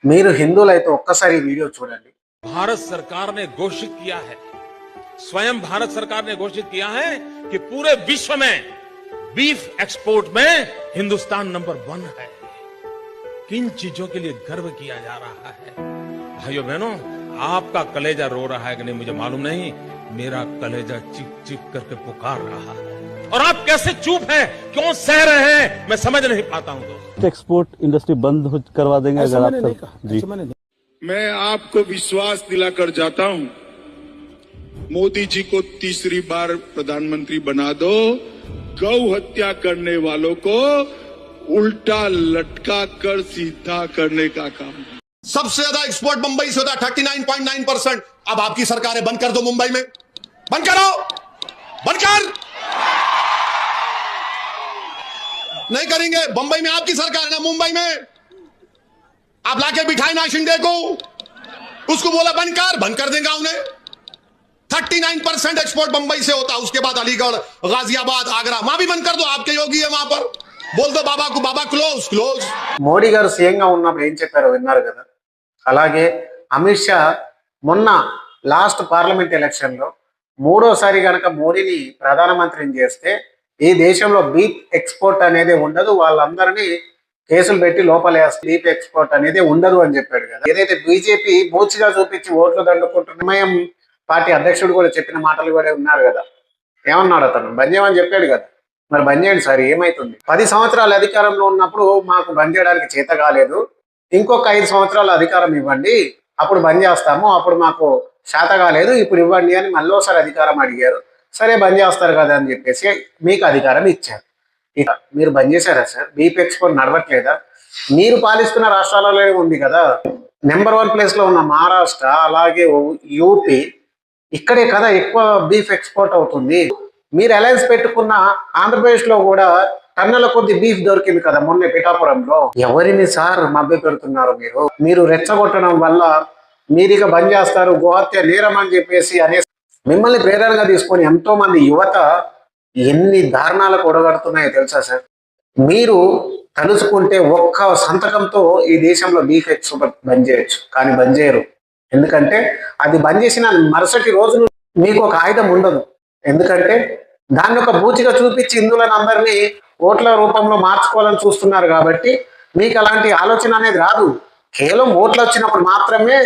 మీరు హిందువులైతే ఒక్కసారి ఈ వీడియో చూడండి. भारत सरकार ने घोषित किया है, स्वयं भारत सरकार ने घोषित किया है कि पूरे विश्व में बीफ एक्सपोर्ट में हिंदुस्तान नंबर 1 है। किन चीजों के लिए गर्व किया जा रहा है? भाइयों बहनों, आपका कलेजा रो रहा है कि नहीं मुझे मालूम नहीं, मेरा कलेजा चिप चिप करके पुकार रहा है। और आप कैसे चुप हैं, क्यों सह रहे हैं, मैं समझ नहीं पाता हूं दोस्तों। एक्सपोर्ट इंडस्ट्री बंद करवा देंगे अगर आप जी। मैं आपको विश्वास दिलाकर जाता हूं, मोदी जी को तीसरी बार प्रधानमंत्री बना दो, गौ हत्या करने वालों को उल्टा लटका कर सीधा करने का काम। सबसे ज्यादा एक्सपोर्ट मुंबई से होता है 39.9%। अब आपकी सरकार है, बंद कर दो मुंबई में, बंद करो, बंद कर। नहीं करेंगे, मुंबई में आपकी सरकार है ना, मुंबई में आप लाके बिठाए ना शिंदे को, उसको बोला बंद कर देंगे उन्हें। 39% एक्सपोर्ट मुंबई से होता, उसके बाद अलीगढ़, गाजियाबाद, आगरा, वहां भी बंद कर दो, आपके योगी है वहां पर, बोल दो बाबा को, बाबा क्लोज। మోడీ గారు సీఎంగా ఉన్నప్పుడు ఏం చెప్పారో విన్నారు కదా. అలాగే అమిత్ షా మొన్న లాస్ట్ పార్లమెంట్ ఎలక్షన్ లో మూడోసారి గనక మోడీని ప్రధానమంత్రిని చేస్తే ఈ దేశంలో బీఫ్ ఎక్స్పోర్ట్ అనేది ఉండదు, వాళ్ళందరినీ కేసులు పెట్టి లోపలేస్తే బీఫ్ ఎక్స్పోర్ట్ అనేది ఉండదు అని చెప్పాడు కదా. ఏదైతే బీజేపీ బూచిగా చూపించి ఓట్లు దండుకుంటున్న ఎంఐఎం పార్టీ అధ్యక్షుడు కూడా చెప్పిన మాటలు కూడా ఉన్నారు కదా. ఏమన్నాడు అతను? బంద్ చేయమని చెప్పాడు కదా. మరి బంద్ చేయండి సార్, ఏమైతుంది? 10 సంవత్సరాలు అధికారంలో ఉన్నప్పుడు మాకు బంద్ చేయడానికి చేత కాలేదు, ఇంకొక 5 సంవత్సరాలు అధికారం ఇవ్వండి, అప్పుడు బంద్ చేస్తాము, అప్పుడు మాకు చేత కాలేదు, ఇప్పుడు ఇవ్వండి అని మళ్ళీసారి అధికారం అడిగారు. సరే బంద్ చేస్తారు కదా అని చెప్పేసి మీకు అధికారం ఇచ్చారు. ఇక మీరు బంద్ చేశారా సార్? Beef export నడవట్లేదా? మీరు పాలిస్తున్న రాష్ట్రాలలో ఉంది కదా, నెంబర్ 1 ప్లేస్ లో ఉన్న మహారాష్ట్ర, అలాగే యూపీ, ఇక్కడే కదా ఎక్కువ బీఫ్ ఎక్స్పోర్ట్ అవుతుంది. మీరు అలయన్స్ పెట్టుకున్న ఆంధ్రప్రదేశ్ లో కూడా టన్నుల కొద్ది బీఫ్ దొరికింది కదా మొన్న పిఠాపురంలో. ఎవరిని సార్ మభ్య పెడుతున్నారు మీరు రెచ్చగొట్టడం వల్ల మీరు ఇక బంద్ చేస్తారు, గోహత్య నేరం అని చెప్పేసి అనే మిమ్మల్ని ప్రేరణగా తీసుకొని ఎంతో మంది యువత ఎన్ని దారుణాలకు ఒడగడుతున్నాయో తెలుసా సార్? మీరు తలుచుకుంటే ఒక్క సంతకంతో ఈ దేశంలో బీఫ్ ఎక్స్పోర్ట్ బంద్ చేయొచ్చు, కానీ బంద్ చేయరు. ఎందుకంటే అది బంద్ చేసిన మరుసటి రోజు మీకు ఒక ఆయుధం ఉండదు. ఎందుకంటే దాన్ని ఒక బూచిగా చూపించి హిందువులను అందరినీ ఓట్ల రూపంలో మార్చుకోవాలని చూస్తున్నారు కాబట్టి మీకు అలాంటి ఆలోచన అనేది రాదు. కేవలం ఓట్లు వచ్చినప్పుడు మాత్రమే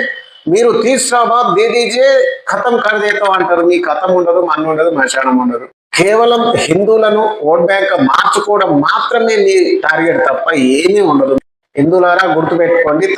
మీరు తీస్రాబాద్ దేదీజే ఖతం కరదేతాం అంటారు. మీ ఖతం ఉండదు, మన్ను ఉండదు, మశానం ఉండదు. కేవలం హిందువులను ఓట్ బ్యాంక్ మార్చుకోవడం మాత్రమే మీ టార్గెట్ తప్ప ఏమీ ఉండదు. హిందువులారా గుర్తుపెట్టుకోండి.